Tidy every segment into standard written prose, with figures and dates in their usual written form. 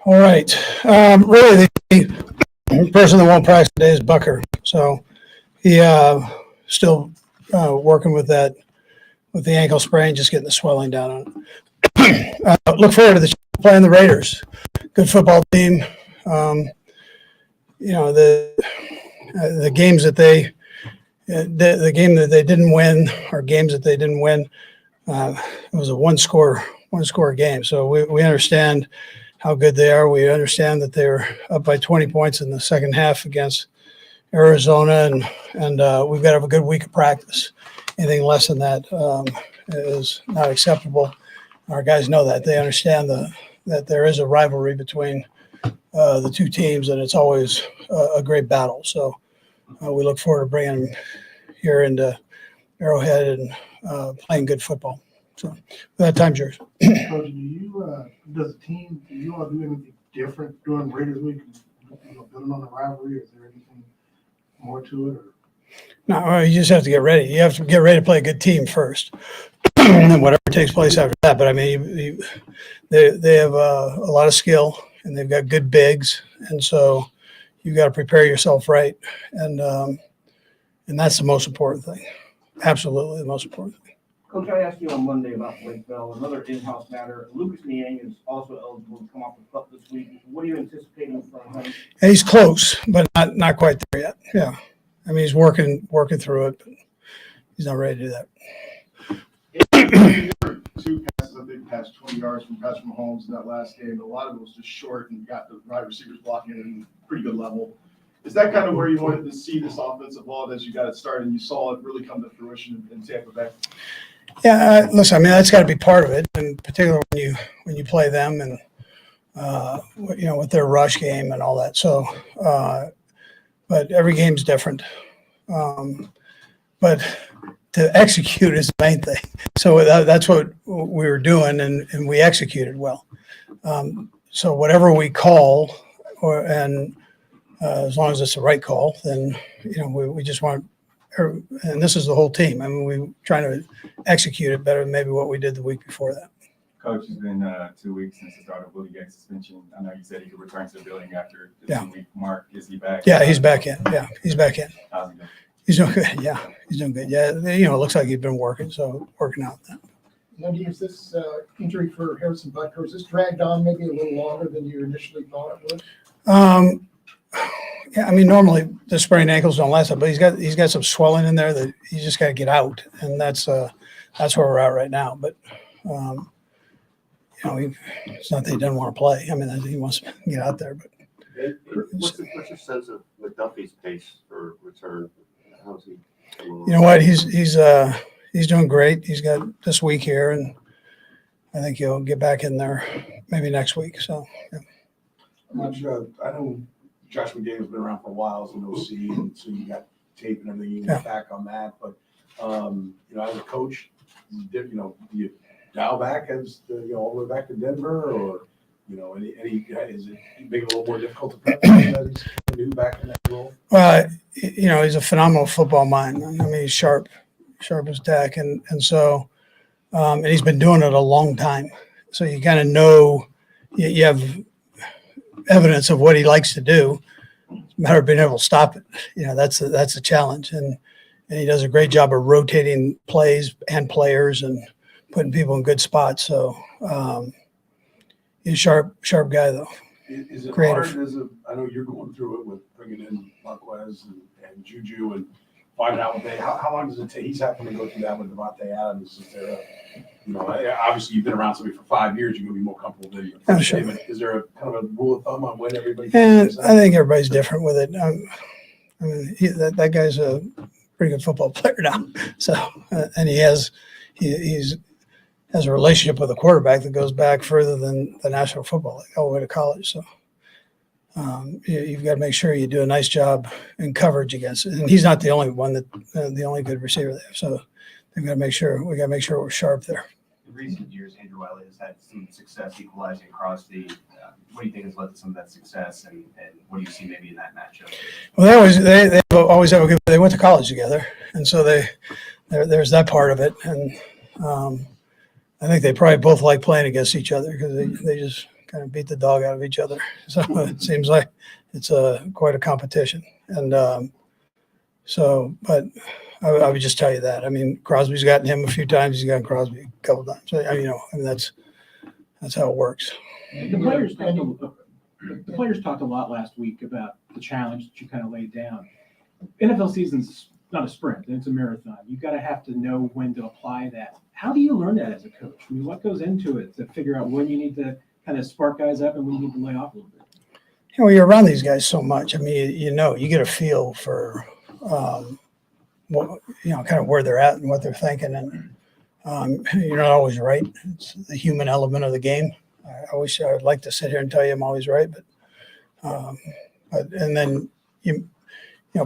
All right. Really, the person that won't practice today is Bucker. So he still working with the ankle sprain, just getting the swelling down on it. Look forward to playing the Raiders. Good football team. The games that the game that they didn't win, or games that they didn't win, it was a one score game. So we understand how good they are. We understand that they're up by 20 points in the second half against Arizona, and we've got to have a good week of practice. Anything less than that is not acceptable. Our guys know that. They understand that there is a rivalry between the two teams, and it's always a great battle. So we look forward to bringing them here into Arrowhead and playing good football. So that time's yours. Coach, does the team, do you all do anything different during Raiders Week? Building on the rivalry, is there anything more to it? Or? No, you just have to get ready. You have to get ready to play a good team first, and then whatever takes place after that. But I mean, they have a lot of skill, and they've got good bigs, and so you've got to prepare yourself right, and that's the most important thing. Absolutely, the most important thing. Coach, I asked you on Monday about Blake Bell, another in-house matter. Lucas Niang is also eligible to come off the cup this week. What are you anticipating from him? And he's close, but not quite there yet. Yeah, I mean he's working through it, but he's not ready to do that. Two passes, I think, passed 20 yards from Patrick Mahomes in that last game. A lot of it was just short and got the wide receivers blocking at a pretty good level. Is that kind of where you wanted to see this offensive ball as you got it started and you saw it really come to fruition in Tampa Bay? Yeah, listen, I mean that's got to be part of it, and particularly when you play them and with their rush game and all that. So, but every game's different. But to execute is the main thing. So that's what we were doing, and we executed well. So whatever we call, as long as it's the right call, then we just want. And this is the whole team. I mean, we're trying to execute it better than maybe what we did the week before that. Coach, it's been 2 weeks since the start of Willie Gates' suspension. I know you said he could return to the building after the 2-week mark. Is he back? Yeah, he's back in. Yeah, he's back in. How's he doing? He's doing good. Yeah, he's doing good. Yeah, it looks like he's been working out. Wendy, is this injury for Harrison Butker, is this dragged on maybe a little longer than you initially thought it would? Yeah, I mean, normally the sprained ankles don't last, but he's got some swelling in there that you just got to get out, and that's where we're at right now. But it's not that he doesn't want to play. I mean, he wants to get out there. But what's your sense of McDuffie's pace for return? How's he? You know what? He's doing great. He's got this week here, and I think he'll get back in there maybe next week. So, yeah. I'm not sure. I know Josh McDaniels has been around for a while as an OC, and so you got tape and everything. You can get back on that, but as a coach, do you dial back all the way back to Denver, or is it make it a little more difficult to prep that he's new back in that role? Well, he's a phenomenal football mind. I mean, he's sharp as Dak, and so and he's been doing it a long time. So you kind of know you have evidence of what he likes to do. It's a matter of being able to stop it. That's a challenge, and he does a great job of rotating plays and players and putting people in good spots. So he's a sharp guy, though. Is it creative. hard I know you're going through it with bringing in Marquez and Juju and finding out how long does it take? He's having to go through that with Devontae Adams. Is there obviously you've been around somebody for 5 years, you're going to be more comfortable than you. Yeah, sure. Is there a kind of a rule of thumb on when everybody? And I think everybody's different with it. I mean, that guy's a pretty good football player now. So, and he has a relationship with a quarterback that goes back further than the National Football League, all the way to college. So, you've got to make sure you do a nice job in coverage against it. And he's not the only one the only good receiver they have. So, we got to make sure we're sharp there. In recent years, Andrew Wiley has had some success equalizing across the. What do you think has led to some of that success, and what do you see maybe in that matchup? Well, they always have a good. They went to college together, and so there's that part of it, and I think they probably both like playing against each other because they just kind of beat the dog out of each other. So it seems like it's quite a competition. And but I would just tell you that. I mean, Crosby's gotten him a few times. He's gotten Crosby a couple times. So, I mean, that's how it works. The players talked a lot last week about the challenge that you kind of laid down. NFL season's not a sprint, it's a marathon. You've got to have to know when to apply that. How do you learn that as a coach? I mean, what goes into it to figure out when you need to kind of spark guys up and when you need to lay off a little bit? You're around these guys so much. I mean, you get a feel for, kind of where they're at and what they're thinking. And you're not always right. It's the human element of the game. I wish I would like to sit here and tell you I'm always right, but and then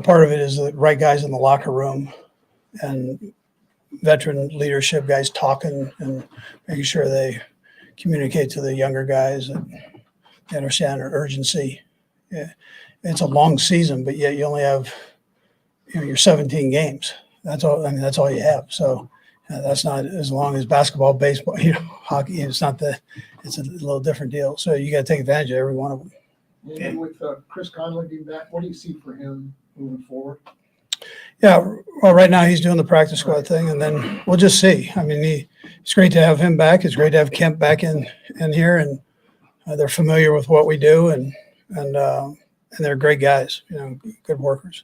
part of it is the right guys in the locker room and veteran leadership guys talking and making sure they communicate to the younger guys and they understand their urgency. Yeah. It's a long season, but yet you only have your 17 games. That's all. I mean, that's all you have. So that's not as long as basketball, baseball, hockey. It's not it's a little different deal. So you got to take advantage of every one of them. And with Chris Conley being back, what do you see for him moving forward? Yeah, well, right now he's doing the practice squad thing, and then we'll just see. I mean, it's great to have him back. It's great to have Kemp back in here, and they're familiar with what we do, and they're great guys. Good workers.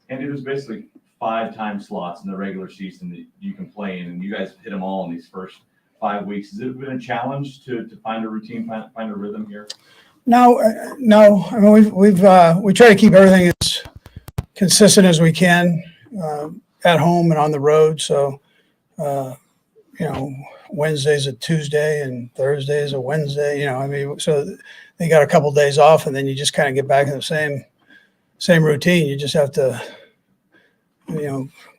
And it was basically 5 time slots in the regular season that you can play in, and you guys hit them all in these first 5 weeks. Has it been a challenge to find a routine, find a rhythm here? No. I mean, we try to keep everything as consistent as we can at home and on the road. So, Wednesday's a Tuesday and Thursday is a Wednesday. I mean, so they got a couple days off, and then you just kind of get back in the same routine. You just have to,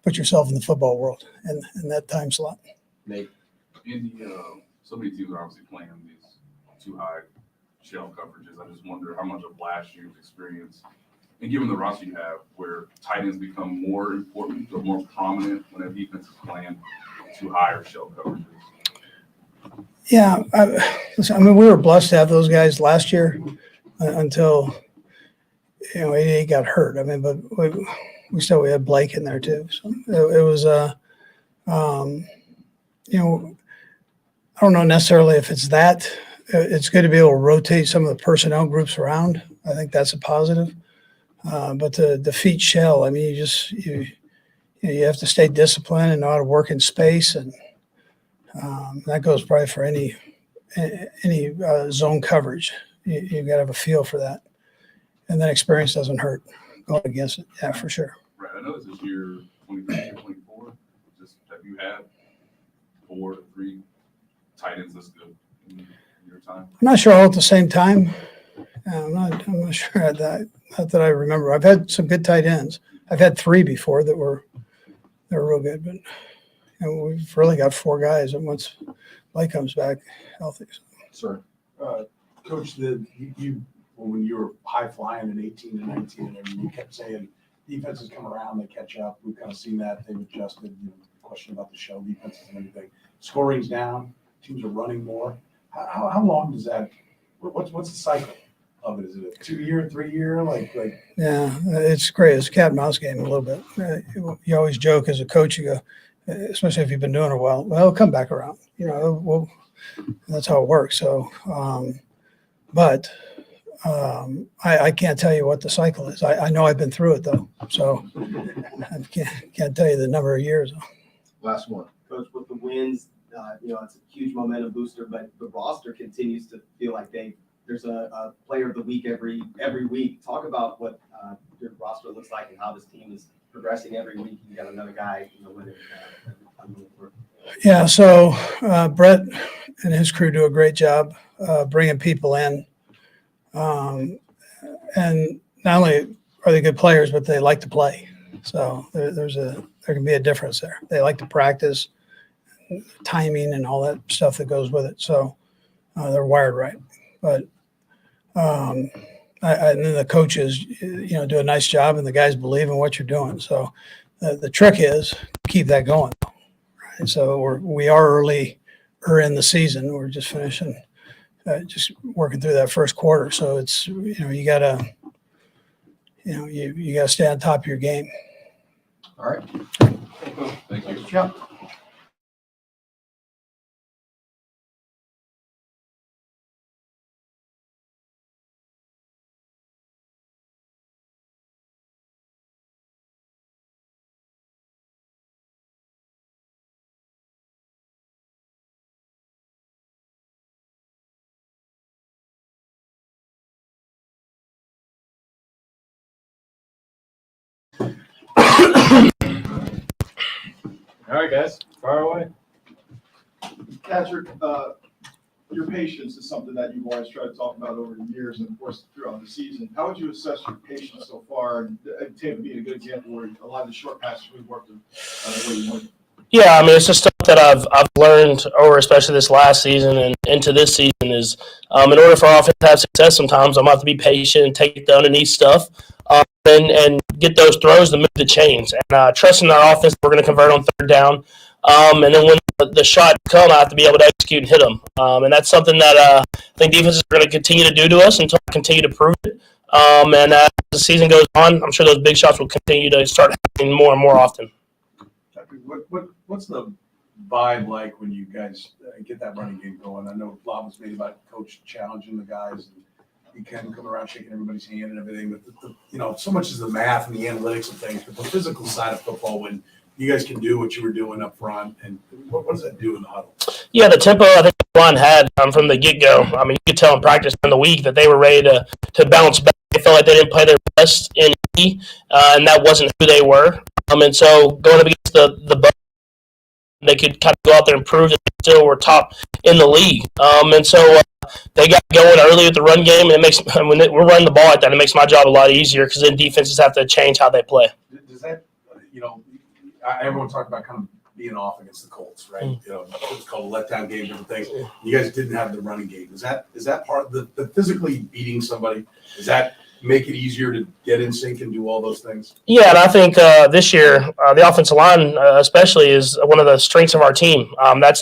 put yourself in the football world and that time slot. Nate, so many teams are obviously playing these too high shell coverages. I just wonder how much of last year's experience, and given the roster you have, where tight ends become more important or more prominent when a defense is playing too high or shell coverages. Yeah, I mean, we were blessed to have those guys last year until he got hurt. I mean, but we had Blake in there too. So it was I don't know necessarily if it's that. It's good to be able to rotate some of the personnel groups around. I think that's a positive. But to defeat shell, I mean, you have to stay disciplined and know how to work in space, and that goes probably for any zone coverage. You've got to have a feel for that, and then experience doesn't hurt going against it. Yeah, for sure. Right. I know this is year 23 or 24. Just have you had 4 to 3 tight ends this good in your time? I'm not sure all at the same time. I'm not sure at that. Not that I remember. I've had some good tight ends. I've had 3 before that were real good, but we've really got 4 guys. And once Blake comes back healthy. Sir, Coach, when you were high flying in 18 and 19, and you kept saying defenses come around, they catch up. We've kind of seen that. They've adjusted. Question about the shell defenses and everything. Scoring's down. Teams are running more. How long does that? What's the cycle of it? Is it a 2-year, 3-year? Like? Yeah, it's great. It's a cat and mouse game a little bit. You always joke as a coach. You go, especially if you've been doing it well. Well, it'll come back around. That's how it works. So, I can't tell you what the cycle is. I know I've been through it though, so I can't tell you the number of years. Last one. Coach, with the wins, it's a huge momentum booster, but the roster continues to feel like there's a player of the week every week. Talk about what your roster looks like and how this team is progressing every week. You got another guy, winning. Yeah, so Brett and his crew do a great job bringing people in. And not only are they good players, but they like to play. So there can be a difference there. They like to practice, timing and all that stuff that goes with it. So they're wired right. But and then the coaches, do a nice job, and the guys believe in what you're doing. So the trick is keep that going. And so we are early in the season. We're just finishing, just working through that first quarter. So it's, you gotta stay on top of your game. All right. Thank you. Yeah. All right, guys, fire away. Patrick, your patience is something that you've always tried to talk about over the years and of course throughout the season. How would you assess your patience so far? And Tampa being a good example where a lot of the short passes we've worked the way you wanted. Yeah, I mean, it's just stuff that I've learned over, especially this last season and into this season, is in order for our offense to have success, sometimes I'm going to have to be patient and take the underneath stuff and get those throws to move the chains. And trusting our offense, we're going to convert on third down. And then when the shot comes, I have to be able to execute and hit them. And that's something that I think defenses are going to continue to do to us until I continue to prove it. And as the season goes on, I'm sure those big shots will continue to start happening more and more often. What's the vibe like when you guys get that running game going? I know a lot was made about coach challenging the guys, and you can come around shaking everybody's hand and everything. But so much is the math and the analytics of things, but the physical side of football, when you guys can do what you were doing up front, and what does that do in the huddle? Yeah, the tempo I think the line had from the get-go. I mean, you could tell in practice in the week that they were ready to bounce back. They felt like they didn't play their best in and that wasn't who they were. And so going up against the they could kind of go out there and prove that they still were top in the league. And so they got going early with the run game, and it makes when we're running the ball like that, it makes my job a lot easier because then defenses have to change how they play. Does that, everyone talked about kind of being off against the Colts, right? It was called a letdown game, different things. You guys didn't have the running game. Is that part of the physically beating somebody? Does that make it easier to get in sync and do all those things? Yeah, and I think this year, the offensive line especially is one of the strengths of our team. That's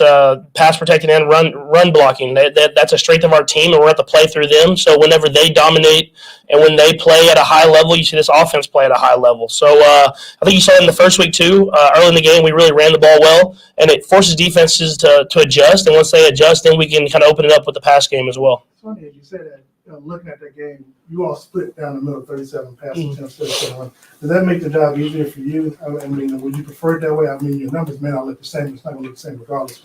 pass protecting and run blocking. That's a strength of our team, and we're at the play through them. So whenever they dominate and when they play at a high level, you see this offense play at a high level. So I think you saw it in the first week too. Early in the game, we really ran the ball well, and it forces defenses to adjust. And once they adjust, then we can kind of open it up with the pass game as well. It's funny as you say that. Looking at that game, you all split down the middle, 37 passing attempts, 37. Does that make the job easier for you? I mean, would you prefer it that way? I mean, your numbers may not look the same. It's not going to look the same regardless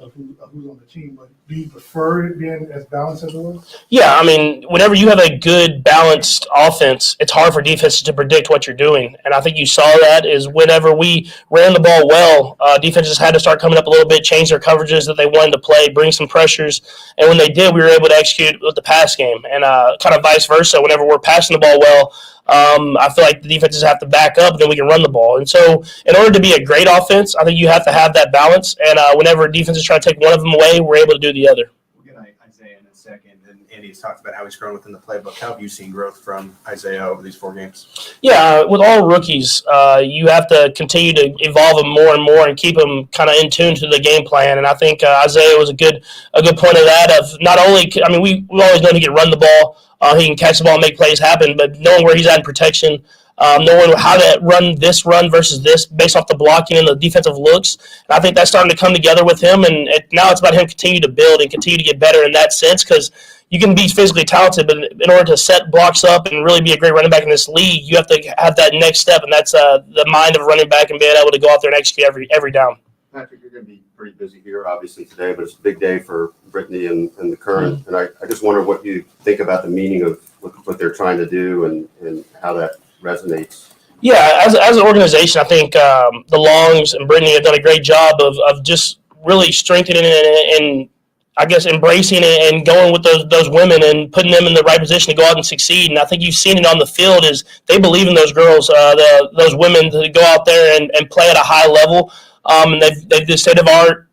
of who's on the team. But do you prefer it being as balanced as it was? Yeah, I mean, whenever you have a good, balanced offense, it's hard for defenses to predict what you're doing. And I think you saw that is whenever we ran the ball well, defenses had to start coming up a little bit, change their coverages that they wanted to play, bring some pressures. And when they did, we were able to execute with the pass game. And kind of vice versa, whenever we're passing the ball well, I feel like the defenses have to back up, then we can run the ball. And so in order to be a great offense, I think you have to have that balance. And whenever defenses try to take one of them away, we're able to do the other. We'll get Isaiah in a second. And Andy's talked about how he's grown within the playbook. How have you seen growth from Isaiah over these 4 games? Yeah, with all rookies, you have to continue to evolve them more and more and keep them kind of in tune to the game plan. And I think Isaiah was a good point of that. Of not only, I mean, we always know he can run the ball. He can catch the ball and make plays happen, but knowing where he's at in protection, knowing how to run this run versus this based off the blocking and the defensive looks. And I think that's starting to come together with him, and now it's about him continue to build and continue to get better in that sense because you can be physically talented, but in order to set blocks up and really be a great running back in this league, you have to have that next step, and that's the mind of a running back and being able to go out there and execute every down. Patrick, you're going to be pretty busy here, obviously, today, but it's a big day for Brittany and the Current. And I just wonder what you think about the meaning of what they're trying to do and how that resonates. Yeah, as an organization, I think the Longs and Brittany have done a great job of just really strengthening and I guess embracing it and going with those women and putting them in the right position to go out and succeed. And I think you've seen it on the field is they believe in those girls, those women to go out there and play at a high level. And they've the state-of-art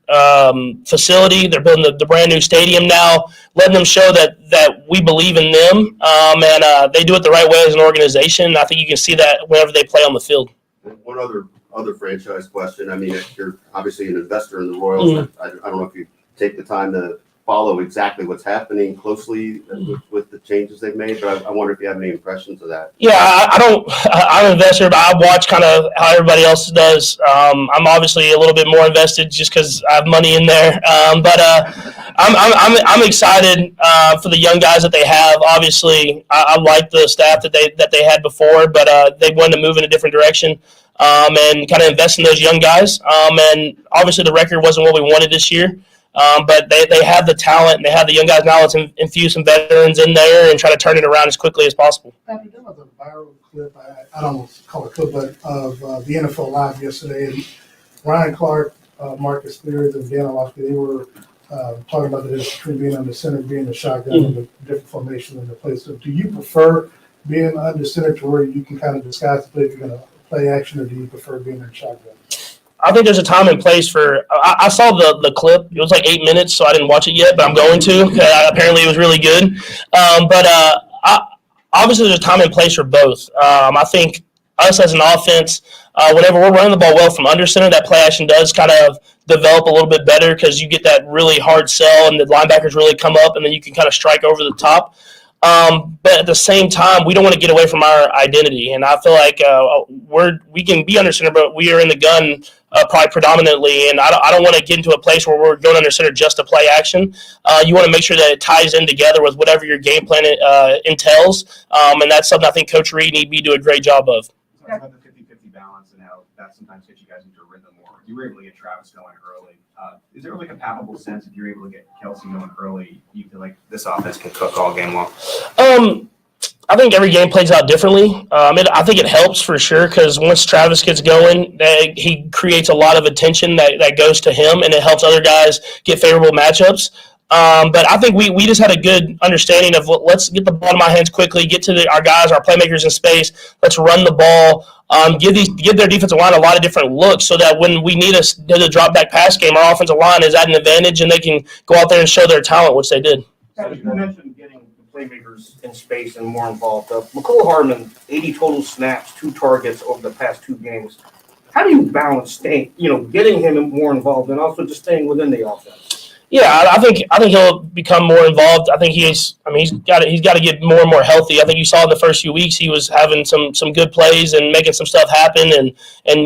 facility. They're building the brand new stadium now, letting them show that we believe in them. And they do it the right way as an organization. I think you can see that whenever they play on the field. And one other other franchise question. I mean, you're obviously an investor in the Royals. I don't know if you take the time to follow exactly what's happening closely with the changes they've made, but I wonder if you have any impressions of that. Yeah, I'm an investor, but I watch kind of how everybody else does. I'm obviously a little bit more invested just because I have money in there. But I'm excited for the young guys that they have. Obviously, I like the staff that they had before, but they wanted to move in a different direction and kind of invest in those young guys. And obviously, the record wasn't what we wanted this year. But they have the talent and they have the young guys now. Let's infuse some veterans in there and try to turn it around as quickly as possible. Patrick, there was a viral clip, I don't want to call it a clip, but of the NFL Live yesterday. And Ryan Clark, Marcus Spears, and Dan Orlovsky, they were talking about the difference between being under center, being the shotgun, and the different formation in the play. So do you prefer being under center to where you can kind of disguise the play if you're going to play action, or do you prefer being in shotgun? I think there's a time and place for. I saw the clip. It was like 8 minutes, so I didn't watch it yet, but I'm going to. Apparently, it was really good. Obviously, there's a time and place for both. I think us as an offense, whenever we're running the ball well from under center, that play action does kind of develop a little bit better because you get that really hard sell and the linebackers really come up, and then you can kind of strike over the top. But at the same time, we don't want to get away from our identity, and I feel like we can be under center, but we are in the gun probably predominantly, and I don't want to get into a place where we're going under center just to play action. You want to make sure that it ties in together with whatever your game plan entails, and that's something I think Coach Reid need to be doing a great job of. Talk about the 50-50 balance and how that sometimes gets you guys into a rhythm more. You were able to get Travis going early. Is there like a palpable sense if you're able to get Kelsey going early, you feel like this offense can cook all game long? I think every game plays out differently. I think it helps for sure because once Travis gets going, he creates a lot of attention that goes to him, and it helps other guys get favorable matchups. But I think we just had a good understanding of let's get the ball in my hands quickly, get to our guys, our playmakers in space. Let's run the ball. Give their defensive line a lot of different looks so that when we need a drop back pass game, our offensive line is at an advantage and they can go out there and show their talent, which they did. You mentioned getting the playmakers in space and more involved. Mecole Hardman, 80 total snaps, 2 targets over the past 2 games. How do you balance getting him more involved and also just staying within the offense? Yeah, I think he'll become more involved. I think he's got to get more and more healthy. I think you saw in the first few weeks he was having some good plays and making some stuff happen, and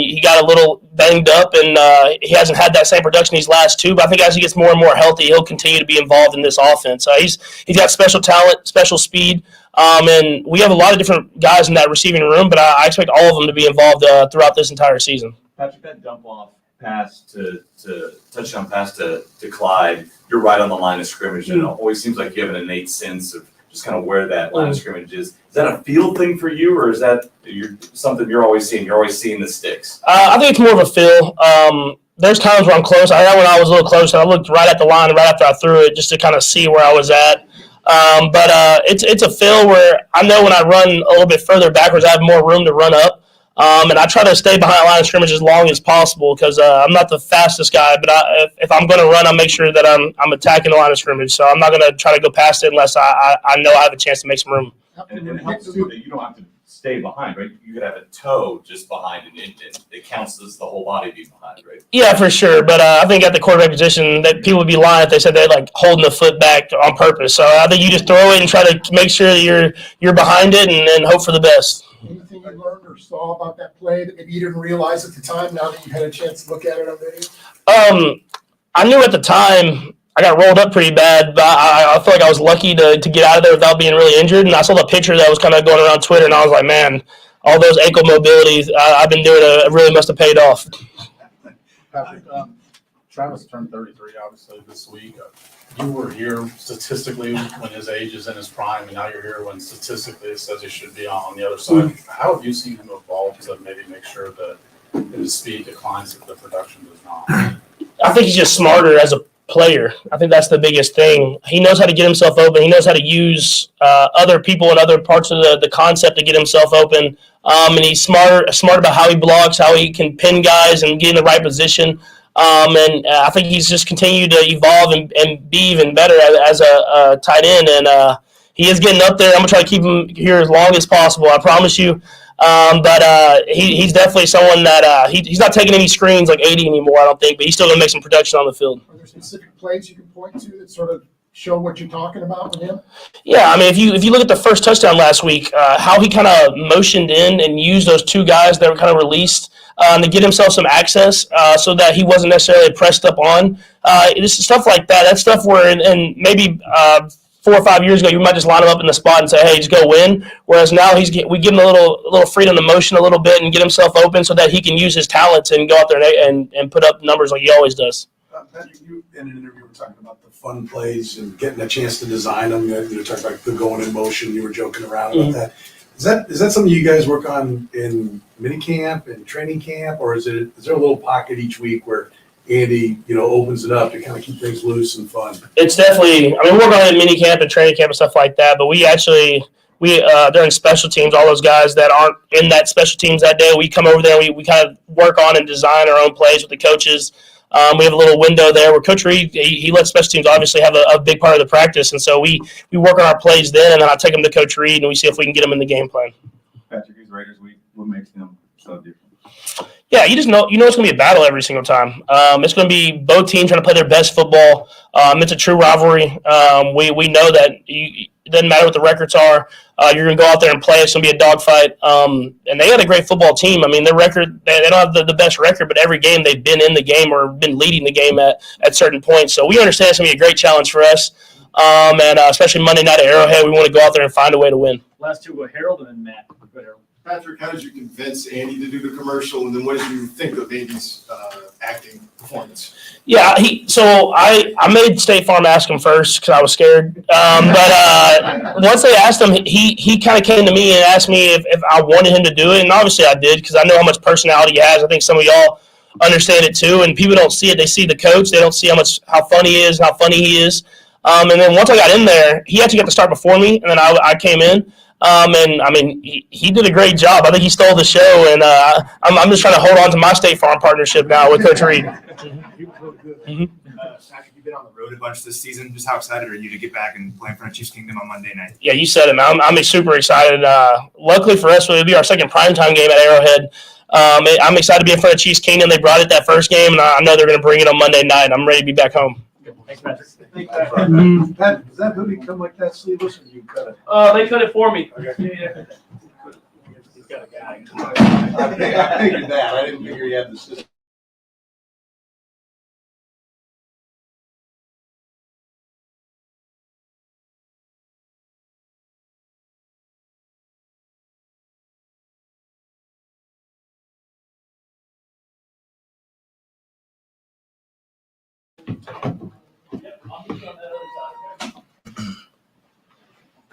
he got a little banged up, and he hasn't had that same production these last 2. But I think as he gets more and more healthy, he'll continue to be involved in this offense. He's got special talent, special speed, and we have a lot of different guys in that receiving room. But I expect all of them to be involved throughout this entire season. Patrick, that dump off pass to touchdown pass to Clyde, you're right on the line of scrimmage, and it always seems like you have an innate sense of just kind of where that line of scrimmage is. Is that a field thing for you, or is that something you're always seeing? You're always seeing the sticks. I think it's more of a feel. There's times where I'm close. I know when I was a little closer, I looked right at the line right after I threw it just to kind of see where I was at. But it's a feel where I know when I run a little bit further backwards, I have more room to run up. And I try to stay behind the line of scrimmage as long as possible because I'm not the fastest guy, but if I'm going to run, I'll make sure that I'm attacking the line of scrimmage. So I'm not going to try to go past it unless I know I have a chance to make some room. And it helps too that you don't have to stay behind, right? You could have a toe just behind, and it counts as the whole body being behind, right? Yeah, for sure. But I think at the quarterback position, that people would be lying if they said they're like holding the foot back on purpose. So I think you just throw it and try to make sure that you're behind it and hope for the best. Anything you learned or saw about that play that maybe you didn't realize at the time now that you had a chance to look at it on video? I knew at the time I got rolled up pretty bad, but I feel like I was lucky to get out of there without being really injured. And I saw the picture that was kind of going around Twitter, and I was like, man, all those ankle mobilities I've been doing really must have paid off. Patrick, Travis turned 33, obviously, this week. You were here statistically when his age is in his prime, and now you're here when statistically it says he should be on the other side. How have you seen him evolve to maybe make sure that his speed declines if the production does not? I think he's just smarter as a player. I think that's the biggest thing. He knows how to get himself open. He knows how to use other people and other parts of the concept to get himself open. And he's smart about how he blocks, how he can pin guys and get in the right position. And I think he's just continued to evolve and be even better as a tight end. And he is getting up there. I'm going to try to keep him here as long as possible. I promise you. But he's definitely someone that he's not taking any screens like 80 anymore, I don't think, but he's still going to make some production on the field. Are there specific plays you can point to that sort of show what you're talking about with him? Yeah, I mean, if you look at the first touchdown last week, how he kind of motioned in and used those two guys that were kind of released to get himself some access so that he wasn't necessarily pressed up on. This is stuff like that. That's stuff where, and maybe 4 or 5 years ago, you might just line him up in the spot and say, "Hey, just go win." Whereas now we give him a little freedom to motion a little bit and get himself open so that he can use his talents and go out there and put up numbers like he always does. Patrick, you in an interview were talking about the fun plays and getting a chance to design them. You were talking about the going in motion. You were joking around about that. Is that something you guys work on in mini camp and training camp, or is there a little pocket each week where Andy, opens it up to kind of keep things loose and fun? It's definitely, I mean, we're going to mini camp and training camp and stuff like that, but we during special teams, all those guys that aren't in that special teams that day, we come over there, we kind of work on and design our own plays with the coaches. We have a little window there where Coach Reid, he lets special teams obviously have a big part of the practice, and so we work on our plays then, and then I take them to Coach Reid, and we see if we can get them in the game plan. Patrick, these Raiders week, what makes them so different? Yeah, you know it's going to be a battle every single time. It's going to be both teams trying to play their best football. It's a true rivalry. We know that it doesn't matter what the records are. You're going to go out there and play. It's going to be a dogfight. And they got a great football team. I mean, their record, they don't have the best record, but every game they've been in the game or been leading the game at certain points. So we understand it's going to be a great challenge for us. And especially Monday night at Arrowhead, we want to go out there and find a way to win. Last two were Harold and then Matt. Go ahead, Harold. Patrick, how did you convince Andy to do the commercial, and then what did you think of Andy's acting performance? Yeah, so I made State Farm ask him first because I was scared. But once they asked him, he kind of came to me and asked me if I wanted him to do it, and obviously I did because I know how much personality he has. I think some of y'all understand it too, and people don't see it. They see the coach. They don't see how funny he is, how funny he is. And then once I got in there, he actually got to start before me, and then I came in. And I mean, he did a great job. I think he stole the show, and I'm just trying to hold on to my State Farm partnership now with Coach Reid. Patrick, you've been on the road a bunch this season. Just how excited are you to get back and play in front of Chiefs Kingdom on Monday night? Yeah, you said it, man. I'm super excited. Luckily for us, it'll be our second primetime game at Arrowhead. I'm excited to be in front of Chiefs Kingdom. They brought it that first game, and I know they're going to bring it on Monday night. I'm ready to be back home. Thanks, Patrick. Pat, does that hoodie come like that sleeveless, or you cut it? They cut it for me. Okay. Yeah. He's got a guy. I figured that. I didn't figure he had the system.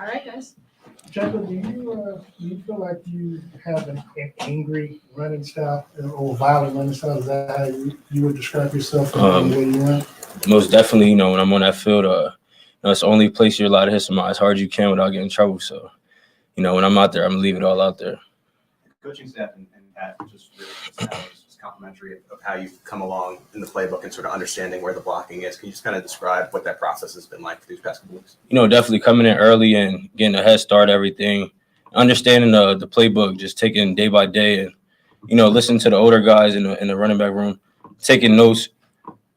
All right, guys. Pacheco, do you feel like you have an angry running style or violent running style? Is that how you would describe yourself in the way you run? Most definitely, when I'm on that field, it's the only place you're allowed to hit somebody as hard as you can without getting in trouble. So, when I'm out there, I'm gonna leave it all out there. Coaching staff and Pat just really complimentary of how you've come along in the playbook and sort of understanding where the blocking is. Can you just kind of describe what that process has been like for these past couple weeks? Definitely coming in early and getting a head start, everything, understanding the playbook, just taking day by day and, listening to the older guys in the running back room, taking notes.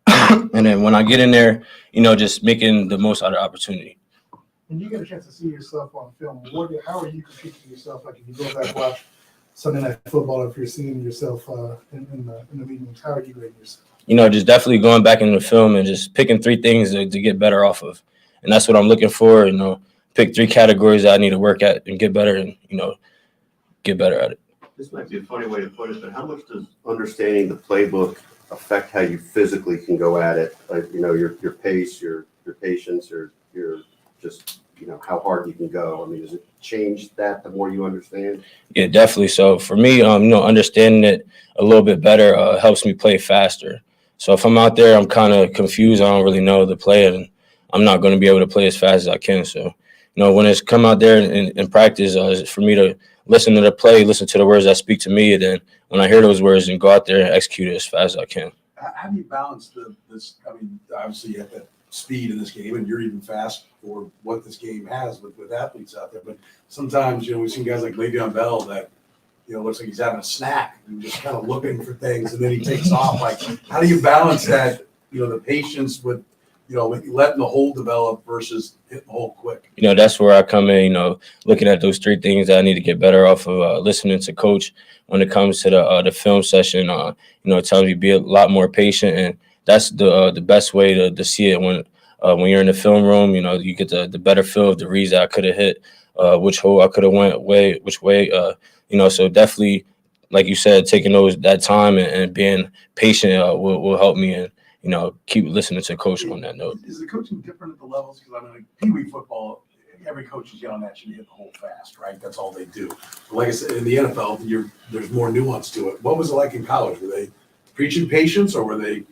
And then when I get in there, just making the most out of the opportunity. When you get a chance to see yourself on film, how are you critiquing yourself? Like if you go back and watch Sunday Night Football, if you're seeing yourself in the meetings, how are you grading yourself? Just definitely going back into the film and just picking 3 things to get better off of. And that's what I'm looking for, pick 3 categories that I need to work at and get better and, get better at it. This might be a funny way to put it, but how much does understanding the playbook affect how you physically can go at it? Like, your pace, your patience, or your just, how hard you can go. I mean, does it change that the more you understand? Yeah, definitely. So for me, understanding it a little bit better helps me play faster. So if I'm out there, I'm kind of confused. I don't really know the play, and I'm not going to be able to play as fast as I can. So, when it's come out there in practice, for me to listen to the play, listen to the words that speak to me, and then when I hear those words, and go out there and execute it as fast as I can. How do you balance this? I mean, obviously you have that speed in this game, and you're even fast for what this game has with athletes out there. But sometimes, we've seen guys like Le'Veon Bell that looks like he's having a snack and just kind of looking for things, and then he takes off. Like, how do you balance that, the patience with, letting the hole develop versus hitting the hole quick? That's where I come in, looking at those three things that I need to get better off of, listening to coach when it comes to the film session. It tells me be a lot more patient, and that's the best way to see it when you're in the film room. You get the better feel of the reads that I could have hit, which hole I could have went which way. So definitely, like you said, taking that time and being patient will help me, and keep listening to coach on that note. Is the coaching different at the levels? Because like Pee Wee football, every coach is yelling at you to hit the hole fast, right? That's all they do. But like I said, in the NFL, there's more nuance to it. What was it like in college? Were they preaching patience, or were they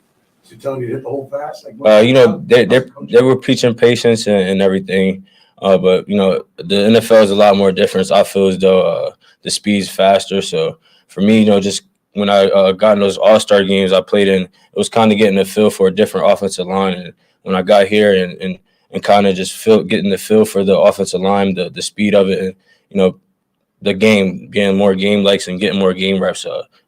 telling you to hit the hole fast? Like, they were preaching patience and everything, but the NFL is a lot more different. I feel as though the speed's faster. So for me, just when I got in those All-Star games I played in, it was kind of getting a feel for a different offensive line. And when I got here and kind of just getting the feel for the offensive line, the speed of it, and the game, being more game likes and getting more game reps,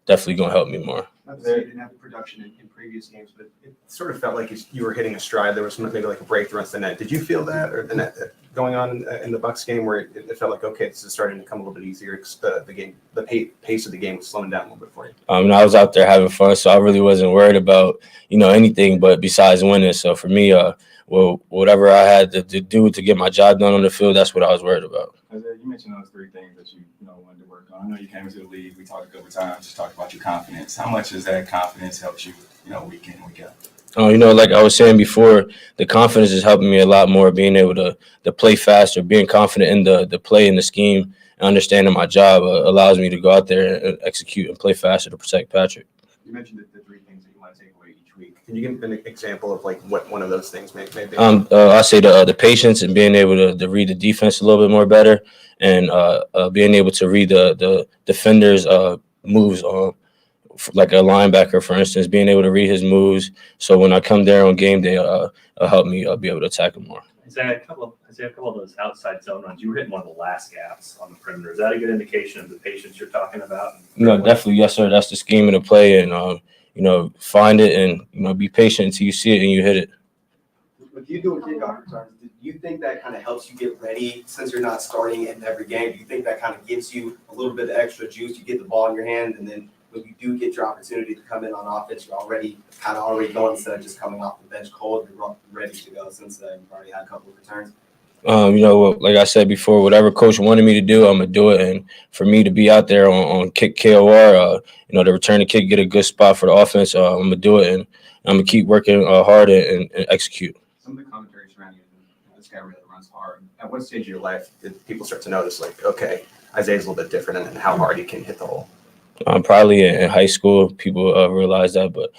definitely gonna help me more. Not to say you didn't have the production in previous games, but it sort of felt like you were hitting a stride. There was maybe like a breakthrough at the net. Did you feel that, or the net going on in the Bucks game, where it felt like, okay, this is starting to come a little bit easier? The pace of the game was slowing down a little bit for you. I was out there having fun, so I really wasn't worried about anything but besides winning. So for me, whatever I had to do to get my job done on the field, that's what I was worried about. Isaiah, you mentioned those three things that you wanted to work on. I know you came into the league. We talked a couple times, just talked about your confidence. How much has that confidence helped you, week in, week out? Like I was saying before, the confidence is helping me a lot more. Being able to play faster, being confident in the play and the scheme, and understanding my job allows me to go out there and execute and play faster to protect Patrick. You mentioned the three things that you want to take away each week. Can you give an example of like what one of those things may be? I say the patience and being able to read the defense a little bit more better, and being able to read the defender's moves. Like a linebacker, for instance, being able to read his moves, so when I come there on game day, help me be able to attack him more. A couple of those outside zone runs. You were hitting one of the last gaps on the perimeter. Is that a good indication of the patience you're talking about? Definitely, yes, sir. That's the scheme of the play, and find it and be patient until you see it and you hit it. With you doing kickoff returns, do you think that kind of helps you get ready since you're not starting in every game? Do you think that kind of gives you a little bit of extra juice? You get the ball in your hand, and then when you do get your opportunity to come in on offense, you're already going instead of just coming off the bench cold. You're ready to go since you've already had a couple of returns. Like I said before, whatever coach wanted me to do, I'm gonna do it. And for me to be out there on kick KOR, to return the kick, get a good spot for the offense, I'm gonna do it, and I'm gonna keep working hard and execute. Some of the commentary surrounding you, this guy really runs hard. At what stage of your life did people start to notice, like, okay, Isaiah's a little bit different, and how hard he can hit the hole? Probably in high school, people realize that. But,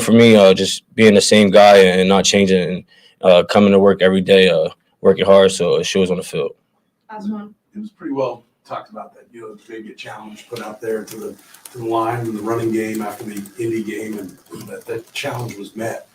for me, just being the same guy and not changing and coming to work every day, working hard, so it shows on the field. It was pretty well talked about that, maybe a challenge put out there to the line in the running game after the Indy game, and that challenge was met.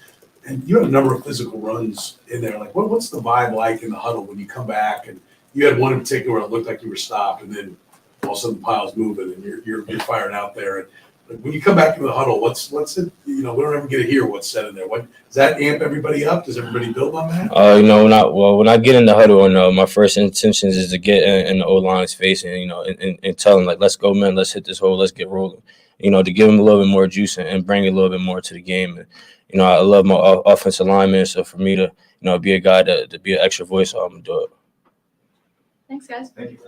And you had a number of physical runs in there. Like, what's the vibe like in the huddle when you come back? And you had one in particular where it looked like you were stopped, and then all of a sudden the pile's moving and you're firing out there. And when you come back into the huddle, what's it? We don't ever get to hear what's said in there. Does that amp everybody up? Does everybody build on that? When I get in the huddle, and my first intentions is to get in the O-line's face and and tell them, like, let's go, man, let's hit this hole, let's get rolling. To give them a little bit more juice and bring a little bit more to the game. And I love my offensive lineman, so for me to be a guy to be an extra voice, I'm gonna do it. Thanks, guys. Thank you.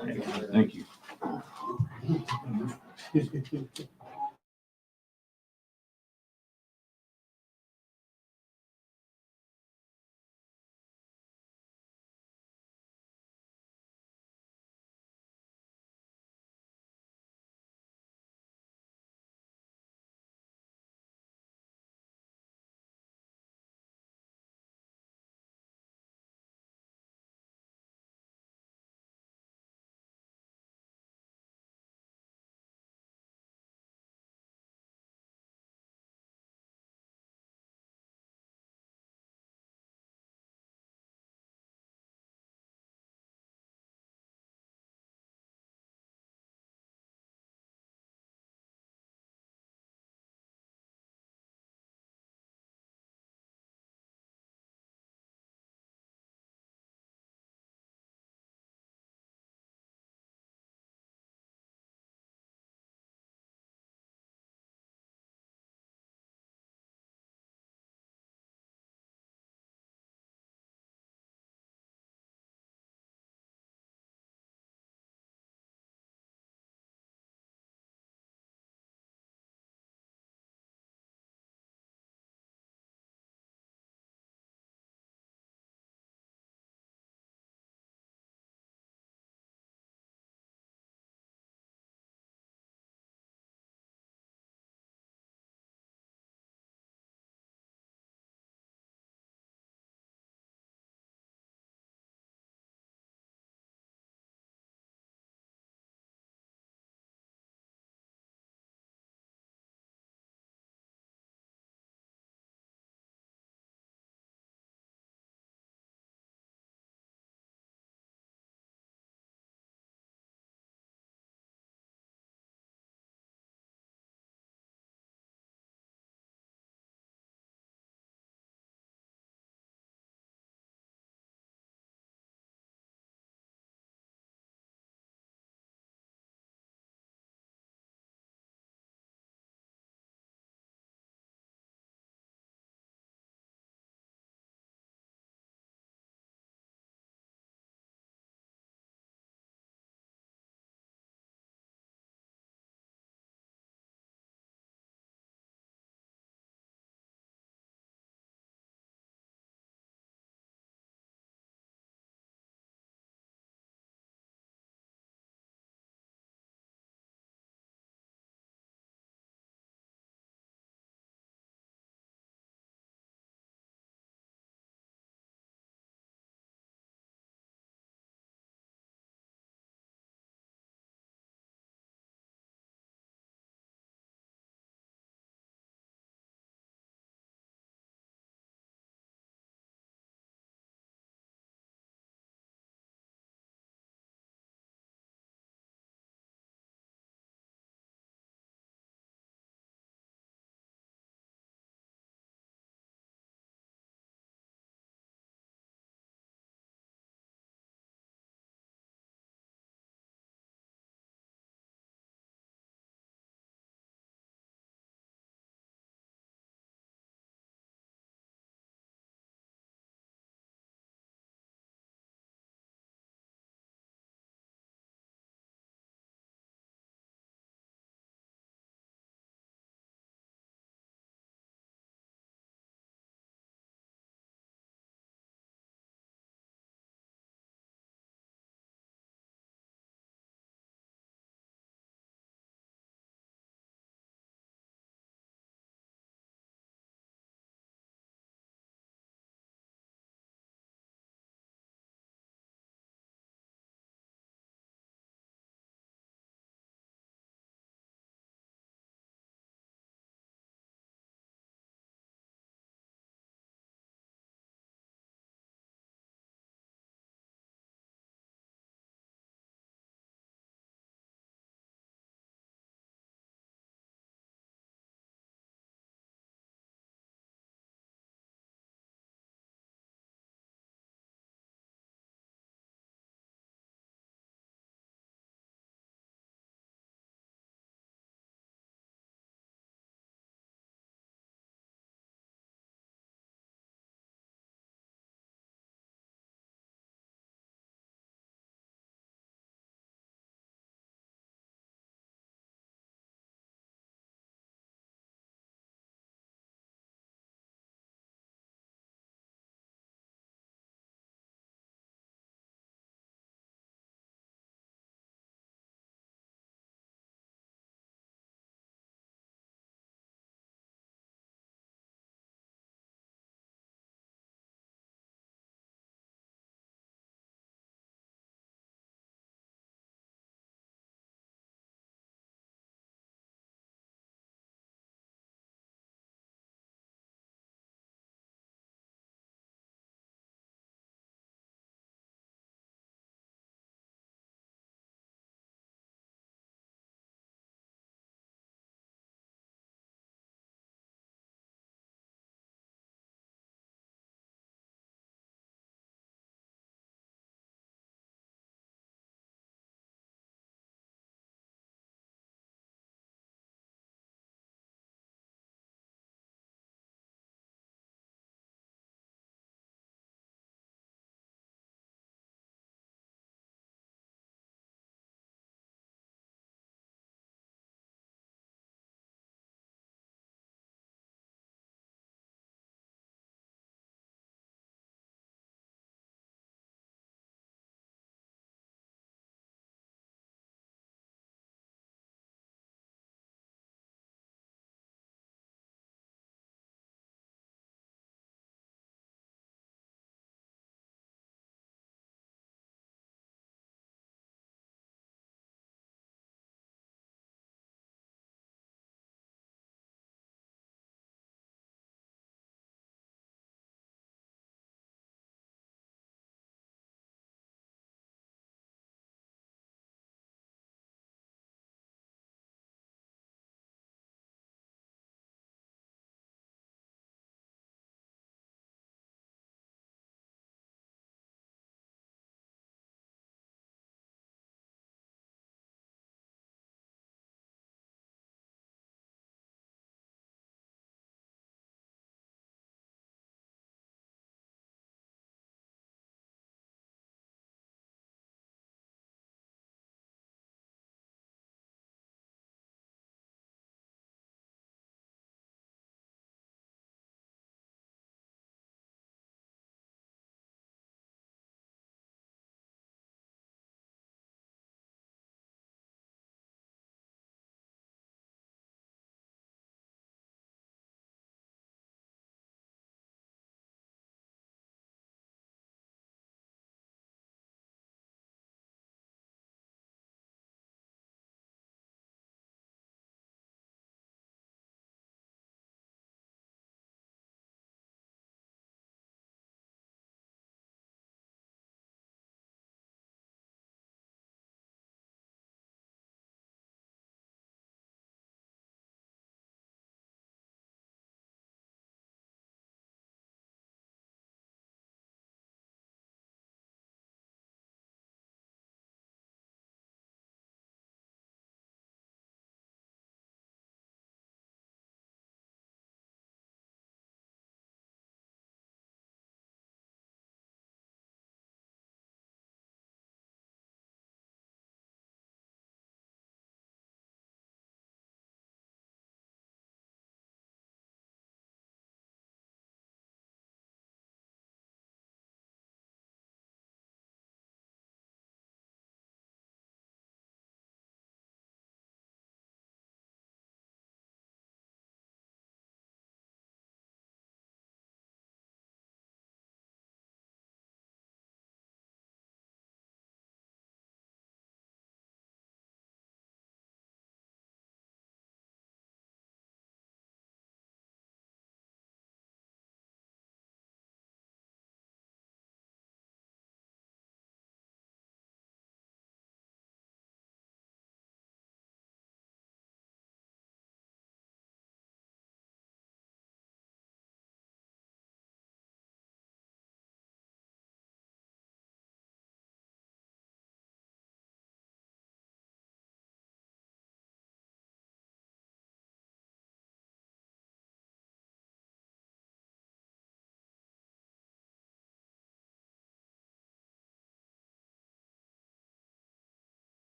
Thank you.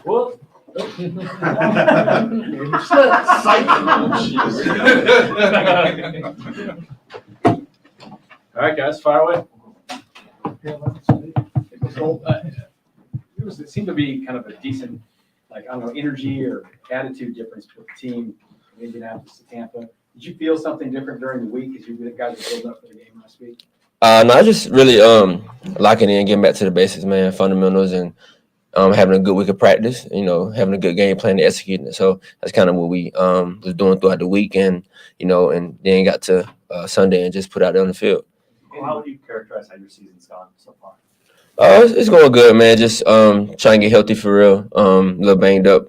Well. All right, guys, fire away. It seemed to be kind of a decent, like, I don't know, energy or attitude difference with the team from Indianapolis to Tampa. Did you feel something different during the week as you guys were building up for the game last week? No, I just really locking in, getting back to the basics, man, fundamentals, and having a good week of practice. Having a good game plan to execute it. So that's kind of what we was doing throughout the week, and and then got to Sunday and just put out there on the field. How would you characterize how your season's gone so far? It's going good, man. Just trying to get healthy for real. A little banged up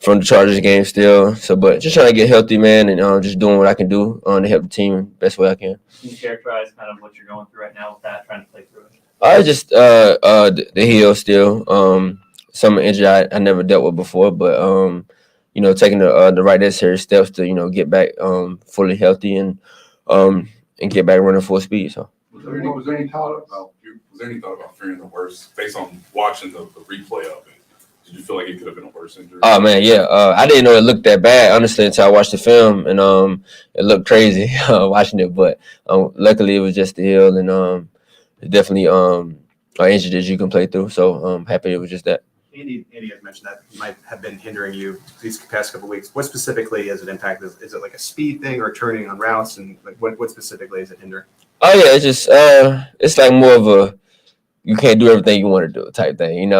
from the Chargers game still. But just trying to get healthy, man, and just doing what I can do to help the team best way I can. Can you characterize kind of what you're going through right now with that, trying to play through it? I just the heel still. Some injury I never dealt with before, but taking the right necessary steps to get back fully healthy and get back running full speed. So. Was there any thought about fearing the worst based on watching the replay of it? Did you feel like it could have been a worse injury? Oh man, yeah. I didn't know it looked that bad, honestly, until I watched the film, and it looked crazy watching it. But luckily, it was just the heel, and definitely an injury that you can play through. So I'm happy it was just that. Andy has mentioned that might have been hindering you these past couple of weeks. What specifically has it impacted? Is it like a speed thing or turning on routes, and like what specifically is it hindering? Oh yeah, it's just it's like more of a you can't do everything you want to do type thing.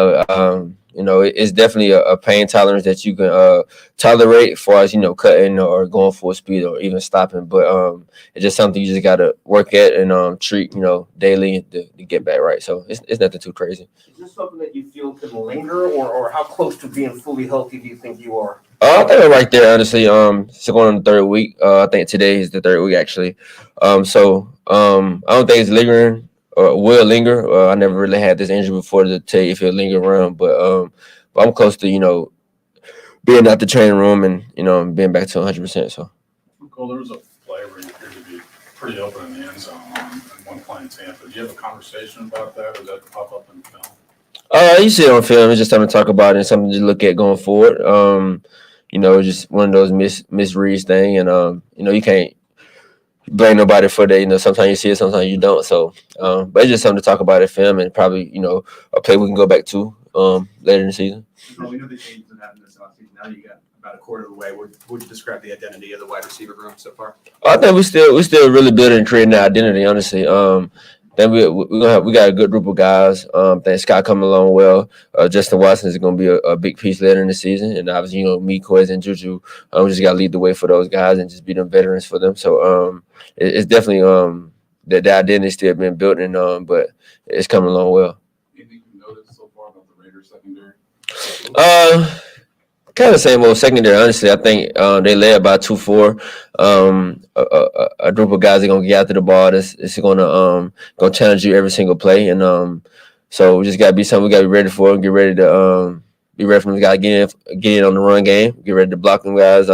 It's definitely a pain tolerance that you can tolerate as far as cutting or going full speed or even stopping. But it's just something you just gotta work at and treat daily to get back right. So it's nothing too crazy. Is this something that you feel can linger, or how close to being fully healthy do you think you are? I think we're right there, honestly. It's going on the third week. I think today is the third week actually. So I don't think it's lingering. Will linger. I never really had this injury before to tell you if it'll linger around, but I'm close to being out the training room and being back to 100%. So. Mecole, there was a play where you appeared to be pretty open in the end zone on one play in Tampa. Did you have a conversation about that, or did that pop up in the film? You see it on film. It's just something to talk about and something to look at going forward. Just one of those misreads thing, and you can't blame nobody for that. Sometimes you see it, sometimes you don't. So, but it's just something to talk about in film, and probably a play we can go back to later in the season. We know the changes that happened this offseason. Now you got about a quarter of the way. Would you describe the identity of the wide receiver room so far? I think we still really building and creating that identity. Honestly, then we got a good group of guys. I think Scott coming along well. Justin Watson is going to be a big piece later in the season, and obviously Mecole and Juju. We just got to lead the way for those guys and just be them veterans for them. So it's definitely the identity still been built, and but it's coming along well. Anything you noticed so far about the Raiders secondary? Kind of the same old secondary, honestly. I think they led by 2-4. A group of guys are gonna get after the ball. It's gonna challenge you every single play, and so we just gotta be something we gotta be ready for. Get ready to be ready for them guys. Get in on the run game. Get ready to block them guys.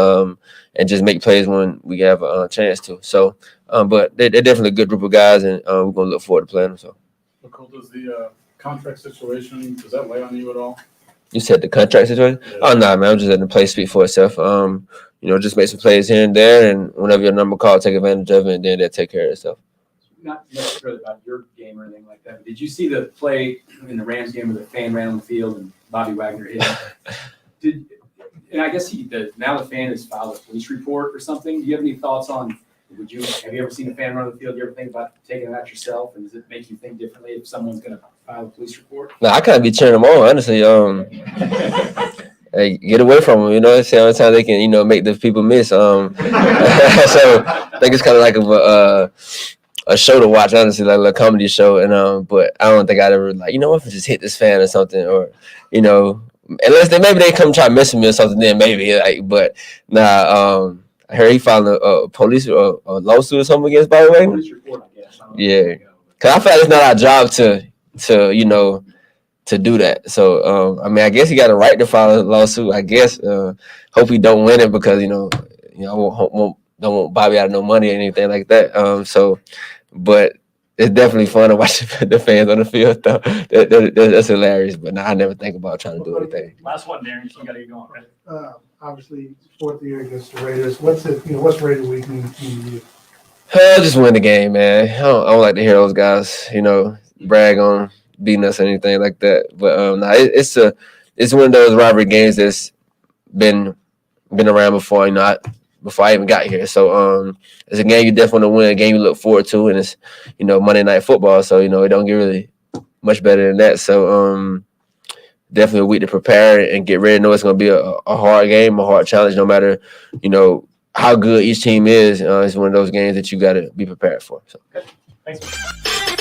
And just make plays when we have a chance to. So, but they're definitely a good group of guys, and we're gonna look forward to playing them. So, Mecole, does the contract situation, does that weigh on you at all? You said the contract situation? Yeah. Oh no, man! I'm just letting the play speak for itself. Just make some plays here and there, and whenever your number called, take advantage of it, and then they'll take care of itself. Not necessarily about your game or anything like that, but did you see the play in the Rams game where the fan ran on the field and Bobby Wagner hit him? And I guess now the fan has filed a police report or something. Do you have any thoughts on? Have you ever seen a fan run on the field? Do you ever think about taking it out yourself? And does it make you think differently if someone's going to file a police report? No, I kind of be cheering them on, honestly. Hey, get away from them. See how many times they can, make the people miss. So I think it's kind of like a show to watch, honestly, like a comedy show. And but I don't think I'd ever if I just hit this fan or something, or unless maybe they come try to mess with me or something, then maybe but nah. I heard he filed a police or a lawsuit or something against Bobby Wagner. Police report, I guess. Yeah, because I feel like it's not our job to do that. So I guess he got a right to file a lawsuit. I guess hope he don't win it because I don't want Bobby out of no money or anything like that. But it's definitely fun to watch the fans on the field, though. That's hilarious. But nah, I never think about trying to do anything. Last one, Darren. You gotta get going. Right? Obviously, fourth year against the Raiders. What's Raider week mean to you? Just win the game, man. I don't like to hear those guys, brag on beating us or anything like that. But nah, it's one of those rivalry games that's been around before, before I even got here. So it's a game you definitely want to win, a game you look forward to, and it's Monday Night Football. So it don't get really much better than that. So definitely a week to prepare and get ready. Know it's going to be a hard game, a hard challenge, no matter how good each team is. It's one of those games that you got to be prepared for. So. Thanks.